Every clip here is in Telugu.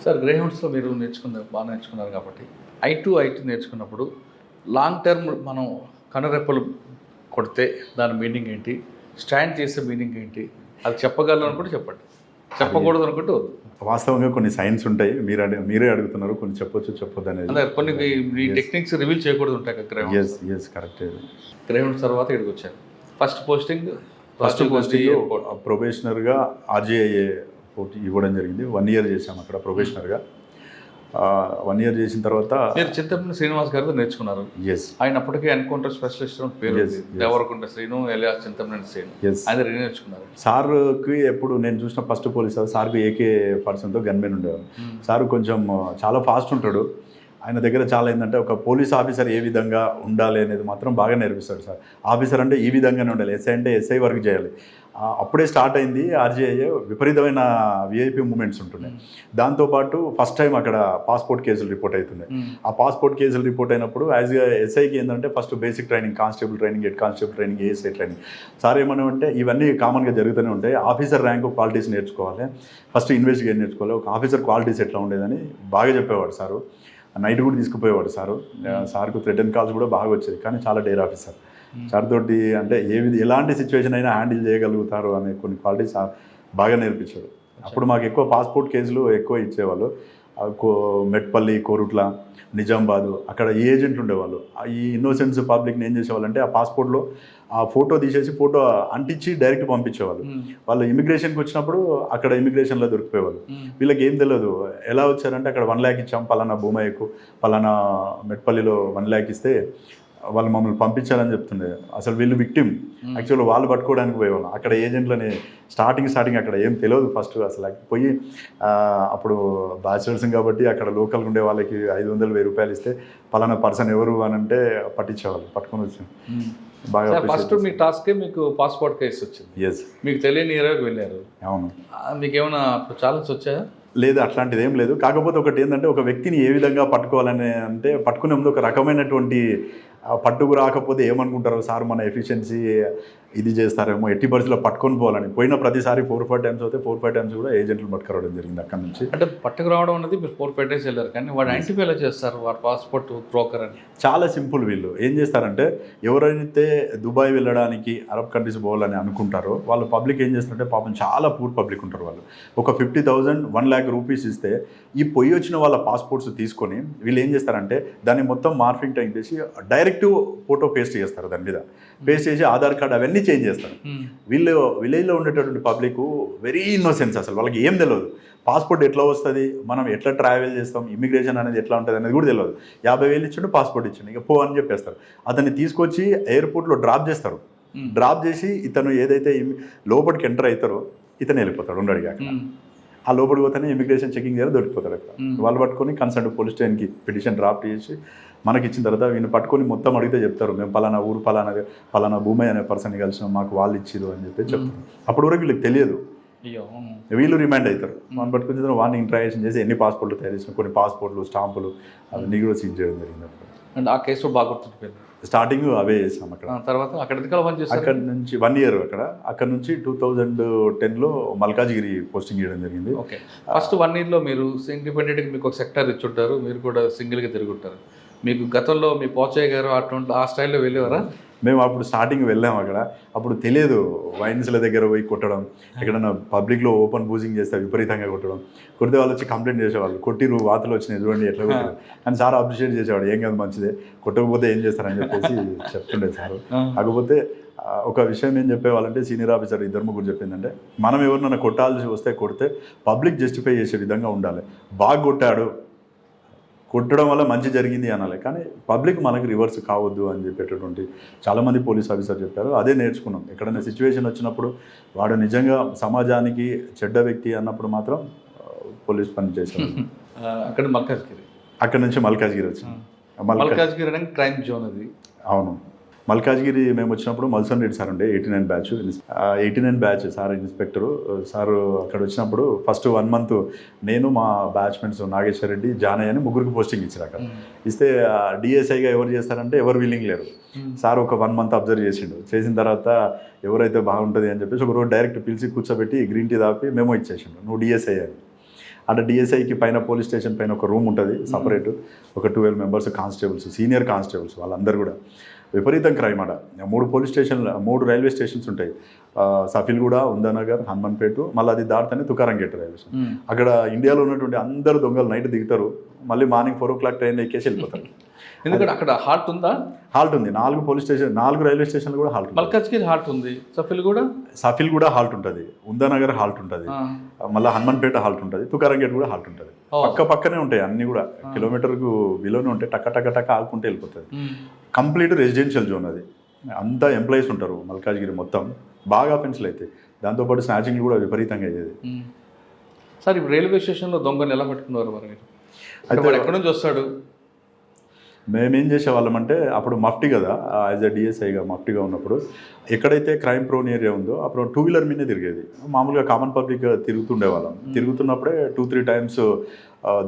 సార్ గ్రేహౌండ్స్లో మీరు బాగా నేర్చుకున్నారు కాబట్టి ఐటీ నేర్చుకున్నప్పుడు లాంగ్ టర్మ్ మనం కనురెప్పలు కొడితే దాని మీనింగ్ ఏంటి, స్టాండ్ చేసే మీనింగ్ ఏంటి, అది చెప్పగలను అనుకుంటే చెప్పండి, చెప్పకూడదు అనుకుంటే వద్దు. వాస్తవంగా కొన్ని సైన్స్ ఉంటాయి, మీరే అడుగుతున్నారు, కొన్ని చెప్పొచ్చు చెప్పొద్దు అనేది. అదే కొన్ని ఈ టెక్నిక్స్ రివీల్ చేయకూడదు ఉంటాయి కదా గ్రేహౌండ్స్. Yes correct. గ్రేహౌండ్స్ తర్వాత ఇక్కడికి వచ్చారు. ఫస్ట్ పోస్టింగ్ ప్రొబేషనర్గా ఆర్జీఐఏ ఇవ్వడం జరిగింది. 1 year చేసాము అక్కడ ప్రొబేషనర్గా. 1 year చేసిన తర్వాత మీరు చింతపల్లి శ్రీనివాస్ గారితో నేర్చుకున్నారు. ఆయన అప్పటికే ఎన్కౌంటర్ స్పెషలిస్ట్ పేరు, దేవరకొండ శ్రీను ఎలియాస్ చింతపల్లి శ్రీను, ఆయన నేర్చుకున్నారు. సార్కి ఎప్పుడు నేను చూసిన ఫస్ట్ పోలీస్ సార్కి AK పర్సన్తో గన్మెన్ ఉండేవారు. సార్ కొంచెం చాలా ఫాస్ట్ ఉంటాడు. ఆయన దగ్గర చాలా ఏంటంటే ఒక పోలీస్ ఆఫీసర్ ఏ విధంగా ఉండాలి అనేది మాత్రం బాగా నేర్పిస్తాడు సార్. ఆఫీసర్ అంటే ఈ విధంగానే ఉండాలి, ఎస్ఐ అంటే ఎస్ఐ వర్క్ చేయాలి. అప్పుడే స్టార్ట్ అయింది ఆర్జీఐఏ. విపరీతమైన VIP మూమెంట్స్ ఉంటున్నాయి. దాంతోపాటు ఫస్ట్ టైం అక్కడ పాస్పోర్ట్ కేసులు రిపోర్ట్ అవుతున్నాయి. ఆ పాస్పోర్ట్ కేసులు రిపోర్ట్ అయినప్పుడు యాజ్ ఎస్ఐకి ఏంటంటే first basic training, constable training, head constable training, ASI training. Sir ఏమన్నామంటే ఇవన్నీ కామన్గా జరుగుతూనే ఉంటాయి. ఆఫీసర్ ర్యాంక్ క్వాలిటీస్ నేర్చుకోవాలి, ఫస్ట్ ఇన్వెస్టిగేట్ నేర్చుకోవాలి, ఒక ఆఫీసర్ క్వాలిటీస్ ఎట్లా ఉండేదని బాగా చెప్పేవాడు సారు. నైట్ కూడా తీసుకుపోయేవాడు సారు. సార్కు థ్రెట్ అండ్ కాల్స్ కూడా బాగా వచ్చేది, కానీ చాలా డేర్ ఆఫీసర్. సార్ తోటి అంటే ఎలాంటి సిచ్యువేషన్ అయినా హ్యాండిల్ చేయగలుగుతారు అనే కొన్ని క్వాలిటీస్ బాగా నేర్పించాడు. అప్పుడు మాకు ఎక్కువ పాస్పోర్ట్ కేసులు ఎక్కువ ఇచ్చేవాళ్ళు. మెట్పల్లి, కోరుట్ల, నిజామాబాదు, అక్కడ ఏజెంట్ ఉండేవాళ్ళు. ఈ ఇన్నోసెన్స్ పబ్లిక్ని ఏం చేసేవాళ్ళు అంటే ఆ పాస్పోర్ట్లో ఆ ఫోటో తీసేసి ఫోటో అంటించి డైరెక్ట్ పంపించేవాళ్ళు. వాళ్ళు ఇమిగ్రేషన్కి వచ్చినప్పుడు అక్కడ ఇమిగ్రేషన్లో దొరికిపోయేవాళ్ళు. వీళ్ళకి ఏం తెలియదు, ఎలా వచ్చారంటే అక్కడ 1 lakh ఇచ్చాం పలానా భూమయ్యకు, పలానా మెట్పల్లిలో 1 lakh ఇస్తే వాళ్ళు మమ్మల్ని పంపించాలని చెప్తుండే. అసలు వీళ్ళు విక్టిమ్, యాక్చువల్గా వాళ్ళు పట్టుకోవడానికి పోయేవాళ్ళం. అక్కడ ఏజెంట్లని స్టార్టింగ్ అక్కడ ఏం తెలియదు ఫస్ట్. అసలు పోయి అప్పుడు బ్యాచిలర్స్ కాబట్టి అక్కడ లోకల్గా ఉండే వాళ్ళకి 500-1000 రూపాయలు ఇస్తే పలానా పర్సన్ ఎవరు అని అంటే పట్టించేవాళ్ళు, పట్టుకొని వచ్చాను. బాగా ఫస్ట్ మీ టాస్కే మీకు పాస్పోర్ట్ కేసు వచ్చింది. ఎస్, మీకు తెలియని ఏరియాకి వెళ్ళారు. అవును. మీకు ఏమైనా ఛాలెంజ్ వచ్చాయా? లేదు, అట్లాంటిది ఏం లేదు. కాకపోతే ఒకటి ఏంటంటే ఒక వ్యక్తిని ఏ విధంగా పట్టుకోవాలని అంటే పట్టుకునే ముందు ఒక రకమైనటువంటి పట్టుకు రాకపోతే ఏమనుకుంటారు సార్, మన ఎఫిషియన్సీ ఇది చేస్తారేమో, ఎట్టి పరిస్థితిలో పట్టుకొని పోవాలని. పోయిన ప్రతిసారి 4-5 times అయితే 4-5 times కూడా ఏజెంట్లు పట్టుకురావడం జరిగింది అక్కడ నుంచి. అంటే పట్టుకు రావడం అనేది మీరు 4-5 days వెళ్ళారు, కానీ వాడు ఐడెంటిఫై ఎలా చేస్తారు వాడు పాస్పోర్ట్ బ్రోకర్ అని? చాలా సింపుల్. వీళ్ళు ఏం చేస్తారంటే ఎవరైతే దుబాయ్ వెళ్ళడానికి, అరబ్ కంట్రీస్ పోవాలని అనుకుంటారో వాళ్ళు పబ్లిక్ ఏం చేస్తారంటే పాపం చాలా పూర్ పబ్లిక్ ఉంటారు. వాళ్ళు ఒక 50,000-1 lakh రూపీస్ ఇస్తే ఈ పొయ్యి వచ్చిన వాళ్ళ పాస్పోర్ట్స్ తీసుకొని వీళ్ళు ఏం చేస్తారంటే దాన్ని మొత్తం మార్ఫింగ్ టైం చేసి డైరెక్ట్ ఫోటో పేస్ట్ చేస్తారు, దాని మీద పేస్ట్ చేసి ఆధార్ కార్డ్ అవన్నీ చేంజ్ చేస్తారు. వీళ్ళు విలేజ్లో ఉండేటటువంటి పబ్లిక్ వెరీ ఇన్నోసెన్స్, అసలు వాళ్ళకి ఏం తెలియదు. పాస్పోర్ట్ ఎట్లా వస్తుంది, మనం ఎట్లా ట్రావెల్ చేస్తాం, ఇమిగ్రేషన్ అనేది ఎట్లా ఉంటుంది అనేది కూడా తెలియదు. 50,000 ఇచ్చిండు, పాస్పోర్ట్ ఇచ్చిండు, ఇక పో అని చెప్పేస్తారు. అతన్ని తీసుకొచ్చి ఎయిర్పోర్ట్లో డ్రాప్ చేస్తారు. డ్రాప్ చేసి ఇతను ఏదైతే లోపలికి ఎంటర్ అవుతారో ఇతను వెళ్ళిపోతాడు, ఉండడిగా. ఆ లోపలికి పోతేనే ఇమిగ్రేషన్ చెకింగ్ దగ్గర దొరికిపోతారు. అక్కడ వాళ్ళు పట్టుకొని కన్సర్న్ పోలీస్ స్టేషన్కి పిటిషన్ డ్రాఫ్ట్ చేసి మనకి ఇచ్చిన తర్వాత వీళ్ళు పట్టుకొని మొత్తం అడిగితే చెప్తారు, మేము పలానా ఊరు పలానా భూమి అనే పర్సన్ కలిసినాం, మాకు వాళ్ళు ఇచ్చిరు అని చెప్పి చెప్తారు. అప్పటి వరకు వీళ్ళకి తెలియదు. వీళ్ళు రిమైండ్ అవుతారు. మనం పట్టుకుని వాడిని ఇంట్రాక్షన్ చేసి ఎన్ని పాస్పోర్ట్లు తయారు చేసిన, కొన్ని పాస్పోర్ట్లు, స్టాంపులు అవన్నీ కూడా సీజ్ చేయడం జరిగింది. అండ్ ఆ కేసు బాగా గుర్తుండిపోయింది. స్టార్టింగ్ అవే చేసాం అక్కడ. తర్వాత అక్కడ నుంచి 1 year అక్కడ నుంచి 2010లో మల్కాజ్గిరి పోస్టింగ్ చేయడం జరిగింది. ఓకే, ఫస్ట్ 1 yearలో మీరు ఇండిపెండెంట్గా మీకు ఒక సెక్టర్ ఇచ్చుంటారు, మీరు కూడా సింగిల్గా తిరుగుంటారు. మీకు గతంలో మీ పోచయ్య గారు అటువంటి ఆ స్టైల్లో వెళ్ళేవారా? మేము అప్పుడు స్టార్టింగ్ వెళ్ళాము అక్కడ. అప్పుడు తెలియదు, వైన్స్ల దగ్గర పోయి కొట్టడం, ఎక్కడన్నా పబ్లిక్లో ఓపెన్ బూజింగ్ చేస్తే విపరీతంగా కొట్టడం. కొడితే వాళ్ళు వచ్చి కంప్లైంట్ చేసేవాళ్ళు, కొట్టిరు వాతలు వచ్చినాయి చూడండి ఎట్లా కొట్టారు అని. సార్ అప్రిషియేట్ చేసేవాడు, ఏం కాదు మంచిదే, కొట్టకపోతే ఏం చేస్తారని చెప్పేసి చెప్తుండే సార్. కాకపోతే ఒక విషయం ఏం చెప్పేవాళ్ళంటే సీనియర్ ఆఫీసర్ 2-3 చెప్పిందంటే, మనం ఎవరినైనా కొట్టాల్సి వస్తే కొడితే పబ్లిక్ జస్టిఫై చేసే విధంగా ఉండాలి. బాగా కొట్టాడు, కొట్టడం వల్ల మంచి జరిగింది అనాలి, కానీ పబ్లిక్ మనకు రివర్స్ కావద్దు అని చెప్పేటటువంటి చాలామంది పోలీస్ ఆఫీసర్ చెప్పారు. అదే నేర్చుకున్నాం. ఎక్కడైనా సిచ్యువేషన్ వచ్చినప్పుడు వాడు నిజంగా సమాజానికి చెడ్డ వ్యక్తి అన్నప్పుడు మాత్రం పోలీస్ పని చేశారు. అక్కడ నుంచి మల్కాజ్గిరి వచ్చింది. మల్కాజ్గిరి అంటే క్రైమ్ జోన్ అది. అవును, మల్కాజ్గిరి మేము వచ్చినప్పుడు మల్సన్ రెడ్డి సార్ ఉండే 89 బ్యాచ్ సార్ ఇన్స్పెక్టరు. సార్ అక్కడ వచ్చినప్పుడు ఫస్ట్ 1 month నేను మా బ్యాచ్మెంట్స్ నాగేశ్వర రెడ్డి, జానయ్య అని 3 పోస్టింగ్ ఇచ్చారు. అక్కడ ఇస్తే డిఎస్ఐగా ఎవరు చేస్తారంటే ఎవరు విల్లింగ్ లేరు. సార్ ఒక 1 month అబ్జర్వ్ చేసిండు. చేసిన తర్వాత ఎవరైతే బాగుంటుంది అని చెప్పేసి ఒకరోజు డైరెక్ట్ పిలిచి కూర్చోబెట్టి గ్రీన్ టీ తాపి మేమో ఇచ్చేసిండు, నువ్వు డిఎస్ఐ అని. అక్కడ డిఎస్ఐకి పైన పోలీస్ స్టేషన్ పైన ఒక రూమ్ ఉంటుంది సపరేట్, ఒక 12 మెంబర్స్ కానిస్టేబుల్స్, సీనియర్ కానిస్టేబుల్స్, వాళ్ళందరూ కూడా విపరీతం క్రైమ్ అక్కడ. 3 రైల్వే స్టేషన్స్ ఉంటాయి, సఫిల్గూడ, ఉందానగర్, హనుమాన్పేట, మళ్ళీ అది దాటితేనే తుకారంగేట్ రైల్వే స్టేషన్. అక్కడ ఇండియాలో ఉన్నటువంటి అందరూ దొంగలు నైట్ దిగుతారు, మళ్ళీ మార్నింగ్ 4 o'clock ట్రైన్ ఎక్కేసి వెళ్ళిపోతారు. ఎందుకంటే అక్కడ హాల్ట్ ఉందా? హాల్ట్ ఉంది, 4 రైల్వే స్టేషన్లు కూడా హాల్ట్. మల్కాజ్గిరి హాల్ట్ ఉంది, సఫిల్ కూడా హాల్ట్ ఉంటుంది, ఉందానగర్ హాల్ట్ ఉంటుంది, మళ్ళీ హనుమాన్పేట హాల్ట్ ఉంటుంది, తుకారంగేట్ కూడా హాల్ట్ ఉంటుంది. పక్కనే ఉంటాయి అన్ని కూడా, కిలోమీటర్కు బిలోనే ఉంటాయి, టక్క ఆగుకుంటే వెళ్ళిపోతుంది. కంప్లీట్ రెసిడెన్షియల్ జోన్ అది, అంతా ఎంప్లాయీస్ ఉంటారు మల్కాజ్గిరి మొత్తం. బాగా పెన్సిల్ అయితే దాంతోపాటు స్నాచింగ్లు కూడా విపరీతంగా అయ్యేది. సార్ ఇప్పుడు రైల్వే స్టేషన్లో దొంగలు ఎలా పట్టుకున్నారు మరి? అయితే ఎక్కడి నుంచి వస్తాడు? మేమేం చేసేవాళ్ళం అంటే అప్పుడు మఫ్టీ కదా, యాజ్ అ డిఎస్ఐగా మఫ్టీగా ఉన్నప్పుడు ఎక్కడైతే క్రైమ్ ప్రోన్ ఏరియా ఉందో అప్పుడు 2 వీలర్ మీదే తిరిగేది. మామూలుగా కామన్ పబ్లిక్ తిరుగుతుండేవాళ్ళం. తిరుగుతున్నప్పుడే 2-3 టైమ్స్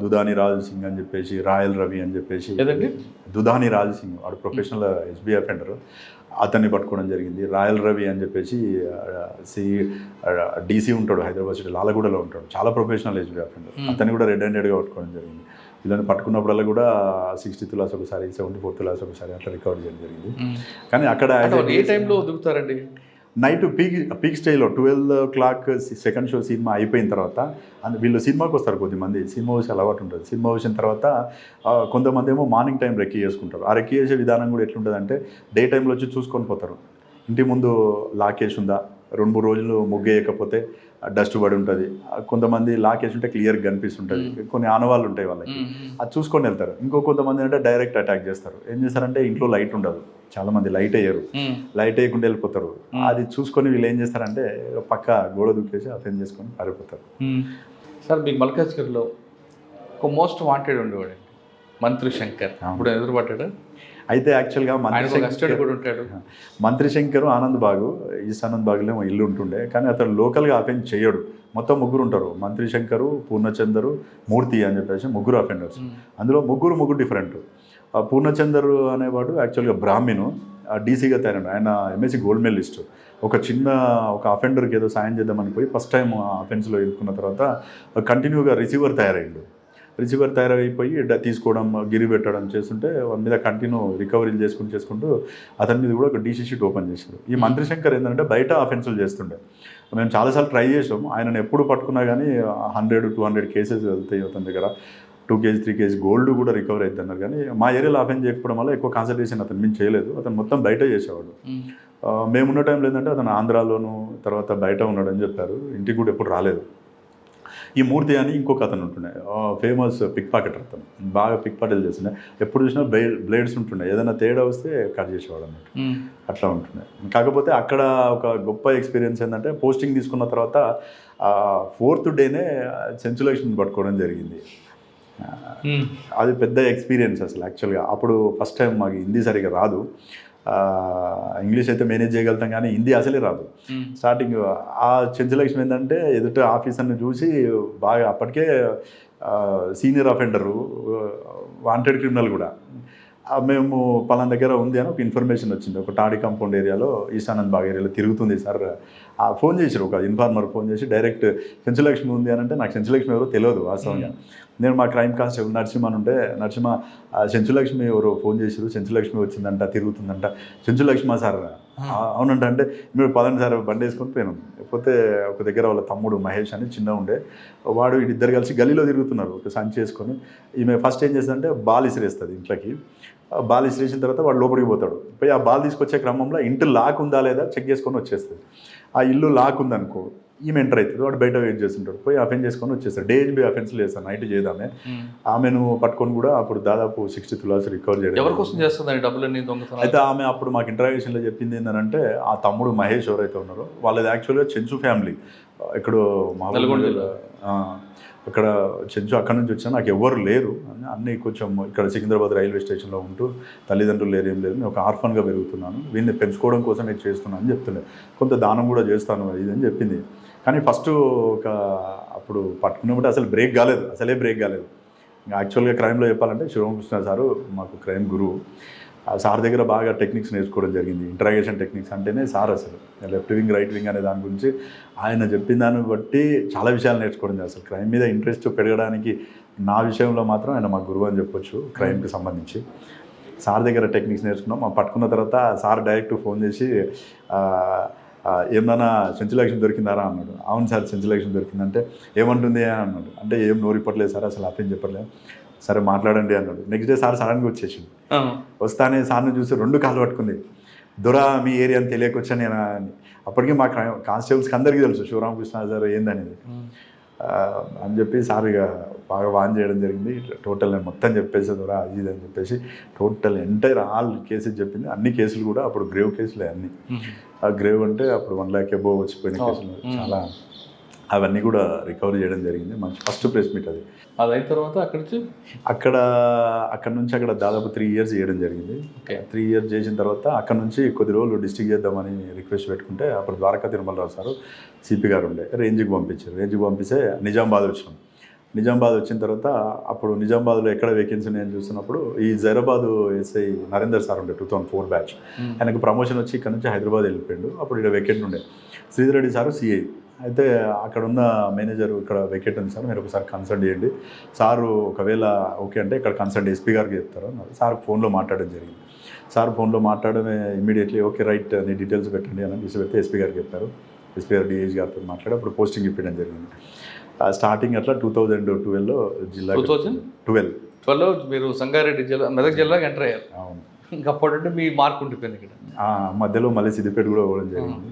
దుదాని రాజు సింగ్ అని చెప్పేసి, రాయల్ రవి అని చెప్పేసి, దుదాని రాజు సింగ్ వాడు ప్రొఫెషనల్ ఎస్బీ అఫెండర్, అతన్ని పట్టుకోవడం జరిగింది. రాయల్ రవి అని చెప్పేసి డీసీ ఉంటాడు హైదరాబాద్ సిటీ లాలగూడలో ఉంటాడు, చాలా ప్రొఫెషనల్ ఎస్బీ అఫెండర్, అతన్ని కూడా రెడ్ హ్యాండెడ్గా పట్టుకోవడం జరిగింది. వీళ్ళని పట్టుకున్నప్పుడల్లా కూడా 60 తులాస్ ఒకసారి, 74 తులాస్ ఒకసారి అట్లా రికవర్ చేయడం జరిగింది. కానీ అక్కడ ఏ టైంలో దిగుతారండి? నైట్ పీక్ స్టేజ్లో 12 o'clock సెకండ్ షో సినిమా అయిపోయిన తర్వాత వీళ్ళు సినిమాకి వస్తారు. కొద్దిమంది సినిమా చూసి అలవాటు ఉంటుంది. సినిమా వచ్చిన తర్వాత కొంతమంది ఏమో మార్నింగ్ టైం రెక్కీ చేసుకుంటారు. ఆ రెక్కీ చేసే విధానం కూడా ఎట్లుంటుందంటే డే టైంలో వచ్చి చూసుకొని పోతారు. ఇంటి ముందు లాకేసి ఉందా, 2-3 రోజులు ముగ్గేయకపోతే డస్ట్ పడి ఉంటుంది, కొంతమంది లాకేసి ఉంటే క్లియర్గా కనిపిస్తుంటుంది, కొన్ని ఆనవాళ్ళు ఉంటాయి వాళ్ళకి, అది చూసుకొని వెళ్తారు. కొంతమంది అంటే డైరెక్ట్ అటాక్ చేస్తారు. ఏం చేస్తారంటే ఇంట్లో లైట్ ఉండదు, చాలా మంది లైట్ వేయరు, లైట్ వేయకుండా వెళ్ళిపోతారు. అది చూసుకొని వీళ్ళు ఏం చేస్తారంటే పక్క గోడ దూకేసి అటెండ్ చేసుకొని పారిపోతారు. సార్ మీకు మల్కాజ్గిరిలో ఒక మోస్ట్ వాంటెడ్ ఉండేవాడు మంత్రి శంకర్, ఇప్పుడు ఎదురుపడ్డాడు. అయితే యాక్చువల్గా మంత్రి శంకర్ ఆనంద్ బాగు, ఈస్ట్ ఆనంద్ బాగులో ఇల్లు ఉంటుండే, కానీ అతను లోకల్గా అఫెండ్ చేయడు. మొత్తం 3 ఉంటారు, మంత్రి శంకరు, పూర్ణచందరు, మూర్తి అని చెప్పేసి 3 అఫెండర్స్. అందులో ముగ్గురు డిఫరెంట్. పూర్ణచందర్ అనేవాడు యాక్చువల్గా బ్రాహ్మణు, డీసీగా తయారు. ఆయన ఎంఎస్సీ గోల్డ్ మెడలిస్ట్. ఒక అఫెండర్కి ఏదో సాయం చేద్దామని పోయి ఫస్ట్ టైం అఫెన్స్లో ఎదుర్కొన్న తర్వాత కంటిన్యూగా రిసీవర్ తయారైపోయి తీసుకోవడం, గిరి పెట్టడం చేస్తుంటే వారి మీద కంటిన్యూ రికవరీలు చేసుకుంటూ అతని మీద కూడా ఒక డీసీ షీట్ ఓపెన్ చేశారు. ఈ మంత్రి శంకర్ ఏంటంటే బయట అఫెన్సులు చేస్తుండే. మేము చాలాసార్లు ట్రై చేసాం, ఆయనను ఎప్పుడు పట్టుకున్నా కానీ 100-200 కేసెస్ వెళ్తాయి అతని దగ్గర. 2 kg 3 kg గోల్డ్ కూడా రికవర్ అవుతుంది అన్నారు. కానీ మా ఏరియాలో అఫెన్స్ చేయకపోవడం వల్ల ఎక్కువ కాన్సన్ట్రేషన్ అతను మేము చేయలేదు. అతను మొత్తం బయట చేసేవాడు. మేమున్న టైంలో ఏంటంటే అతను ఆంధ్రాలోను తర్వాత బయట ఉన్నాడని చెప్పారు. ఇంటికి కూడా ఎప్పుడు రాలేదు. ఈ మూర్తి అని ఇంకొక అతను ఉంటుండే, ఫేమస్ పిక్ పాకెటర్. అతను బాగా పిక్ పాకెట్లు చేస్తుండే, ఎప్పుడు చూసినా బ్లేడ్స్ ఉంటుండే, ఏదైనా తేడా వస్తే కట్ చేసేవాడు అన్నట్టు, అట్లా ఉంటుండే. కాకపోతే అక్కడ ఒక గొప్ప ఎక్స్పీరియన్స్ ఏంటంటే పోస్టింగ్ తీసుకున్న తర్వాత 4th డేనే సెంచులేషన్ పట్టుకోవడం జరిగింది. అది పెద్ద ఎక్స్పీరియన్స్ అసలు యాక్చువల్గా. అప్పుడు ఫస్ట్ టైం మాకు హిందీ సరిగా రాదు, ఇంగ్లీష్ అయితే మేనేజ్ చేయగలుగుతాం కానీ హిందీ అసలే రాదు. స్టార్టింగ్ ఆ సెంచులేషన్ ఏంటంటే ఎదుట ఆఫీసర్ని చూసి బాగా, అప్పటికే సీనియర్ అఫెండరు, వాంటెడ్ క్రిమినల్ కూడా, మేము పలానా దగ్గర ఉంది అని ఒక ఇన్ఫర్మేషన్ వచ్చింది. ఒక టాడీ కాంపౌండ్ ఏరియాలో, ఈశానంద్ బాగ్ ఏరియాలో తిరుగుతుంది సార్. ఫోన్ చేశారు, ఒక ఇన్ఫార్మర్ ఫోన్ చేసి డైరెక్ట్ సెంచులక్ష్మి ఉంది అని అంటే, నాకు సెంచులక్ష్మి ఎవరో తెలియదు వాస్తవంగా. నేను మా క్రైమ్ కానిస్టేబుల్ నరసింహ అని ఉంటే, నరసింహ సెంచులక్ష్మి ఎవరో ఫోన్ చేశారు, సెంచులక్ష్మి వచ్చిందంట, తిరుగుతుందంట. సెంచులక్ష్మ సార్ అవునంట. అంటే మీరు పదండి సార్, బండి వేసుకొని పోయినాం. లేకపోతే ఒక దగ్గర వాళ్ళ తమ్ముడు మహేష్ అని చిన్న ఉండే వాడు, వీడిద్దరు కలిసి గలీలో తిరుగుతున్నారు ఒక సంచి చేసుకొని. ఈమె ఫస్ట్ ఏం చేస్తుందంటే బాల్ ఇసిరేస్తుంది ఇంట్లోకి. బాల్ ఇసిరేసిన తర్వాత వాడు లోపలికి పోతాడు. పోయి ఆ బాల్ తీసుకొచ్చే క్రమంలో ఇంటి లాక్ ఉందా లేదా చెక్ చేసుకొని వచ్చేస్తుంది. ఆ ఇల్లు లాక్ ఉందనుకో, ఈమె ఎంటర్ అవుతుంది, వాడు బయట వెయిట్ చేస్తుంటాడు. పోయి అఫెన్స్ చేసుకొని వచ్చేస్తాడు. డేహెచ్బీ అఫెన్స్లు చేస్తాను, నైట్ చేద్దామే. ఆమెను పట్టుకొని కూడా అప్పుడు దాదాపు 60 తులాస్ రికవర్ చేయడం. ఎవరి కోసం చేస్తుంది డబ్బులన్నీ దొంగతనం? అయితే ఆమె అప్పుడు మాకు ఇంటరాగేషన్లో చెప్పింది ఏంటంటే, ఆ తమ్ముడు మహేష్ ఎవరైతే ఉన్నారో వాళ్ళది యాక్చువల్గా చెంచు ఫ్యామిలీ. ఎక్కడో అక్కడ చెంచు, అక్కడి నుంచి వచ్చినా నాకు ఎవరు లేరు అన్నీ, కొంచెం ఇక్కడ సికింద్రాబాద్ రైల్వే స్టేషన్లో ఉంటూ తల్లిదండ్రులు లేరు, ఏం లేదు, నేను ఒక ఆర్ఫన్గా పెరుగుతున్నాను, వీడిని పెంచుకోవడం కోసం నేను చేస్తున్నాను అని చెప్తుండే. కొంత దానం కూడా చేస్తాను ఇది అని చెప్పింది. కానీ ఫస్ట్ అప్పుడు పట్టుకున్నప్పుడు అసలు బ్రేక్ కాలేదు. యాక్చువల్గా క్రైమ్లో చెప్పాలంటే శివకృష్ణ సారు మాకు క్రైమ్ గురువు. ఆ సార్ దగ్గర బాగా టెక్నిక్స్ నేర్చుకోవడం జరిగింది. ఇంటరాగేషన్ టెక్నిక్స్ అంటేనే సార్ అసలు లెఫ్ట్ వింగ్ రైట్ వింగ్ అనే దాని గురించి ఆయన చెప్పిన దాన్ని బట్టి చాలా విషయాలు నేర్చుకోవడం జరిగింది. అసలు క్రైమ్ మీద ఇంట్రెస్ట్ పెరగడానికి నా విషయంలో మాత్రం ఆయన మా గురువు అని చెప్పొచ్చు క్రైమ్కి సంబంధించి. సార్ దగ్గర టెక్నిక్స్ నేర్చుకున్నాం. మా పట్టుకున్న తర్వాత సార్ డైరెక్ట్ ఫోన్ చేసి ఏమన్నా సెంచులక్ష్మి దొరికిందారా అన్నాడు. అవును సార్ సెంచులక్ష్మి దొరికిందంటే ఏమంటుంది అని అన్నాడు. అంటే ఏం నోరిపట్లేదు సార్, అసలు అర్థం చెప్పట్లేదు. సరే మాట్లాడండి అన్నాడు. నెక్స్ట్ డే సార్ సడన్గా వచ్చేసింది. వస్తానే సార్ని చూసి 2 కాళ్ళు పట్టుకుంది. దొరా మీ ఏరియా అని తెలియకొచ్చా నేను అని. అప్పటికి మా కానిస్టేబుల్స్కి అందరికీ తెలుసు శివరామకృష్ణ సార్ ఏందనేది అని చెప్పి సార్ ఇక బాగా వాన్ చేయడం జరిగింది. టోటల్ నేను మొత్తం చెప్పేసి దొరా అది ఇది అని చెప్పేసి టోటల్ ఎంటైర్ ఆల్ కేసెస్ చెప్పింది. అన్ని కేసులు కూడా అప్పుడు గ్రేవ్ కేసులే అన్నీ. ఆ గ్రేవ్ అంటే అప్పుడు 1 lakh అబోవ్ వచ్చిపోయిన కేసులు చాలా, అవన్నీ కూడా రికవరీ చేయడం జరిగింది. మంచి ఫస్ట్ ప్రెస్ మీట్ అది. అది అయిన తర్వాత అక్కడ నుంచి దాదాపు 3 years చేయడం జరిగింది. 3 years చేసిన తర్వాత అక్కడ నుంచి కొద్ది రోజులు డిస్ట్రిక్ట్ చేద్దామని రిక్వెస్ట్ పెట్టుకుంటే అప్పుడు ద్వారకా తిరుమలరావు సార్ సిపి గారు ఉండే రేంజ్కి పంపించారు. రేంజ్కి పంపిస్తే నిజామాబాద్ వచ్చినాం. నిజామాబాద్ వచ్చిన తర్వాత అప్పుడు నిజామాబాద్లో ఎక్కడ వేకెన్సీ నేను చూస్తున్నప్పుడు ఈ జైరాబాద్ ఎస్ఐ నరేందర్ సార్ ఉండే 2004 బ్యాచ్. ఆయనకు ప్రమోషన్ వచ్చి ఇక్కడ నుంచి హైదరాబాద్ వెళ్ళిపోయాడు. అప్పుడు ఇక్కడ వెకెంట్ ఉండే. Sridhar Reddy sir CI. అయితే అక్కడ ఉన్న మేనేజర్ ఇక్కడ వెకెట్ ఉంది సార్, మీరు ఒకసారి కన్సల్ట్ చేయండి, సారు ఒకవేళ ఓకే అంటే ఇక్కడ కన్సల్ట్ ఎస్పీ గారికి చెప్తారు అన్నారు. సార్ ఫోన్లో మాట్లాడడం జరిగింది. సార్ ఫోన్లో మాట్లాడమే ఇమీడియట్లీ ఓకే రైట్ నీ డీటెయిల్స్ పెట్టండి అని పెడితే ఎస్పీ గారికి చెప్పారు. ఎస్పీ గారు డిఐజీ గారితో మాట్లాడి అప్పుడు పోస్టింగ్ ఇప్పించడం జరిగింది. స్టార్టింగ్ అట్లా 2012లో జిల్లా 2012లో మీరు సంగారెడ్డి జిల్లా మెదక్ జిల్లాకి ఎంటర్ అయ్యారు. అవును. ఇంకా అప్పటి మీ మార్క్ ఉండిపోయింది ఇక్కడ. మధ్యలో మళ్ళీ సిద్దిపేట కూడా పోవడం జరిగింది.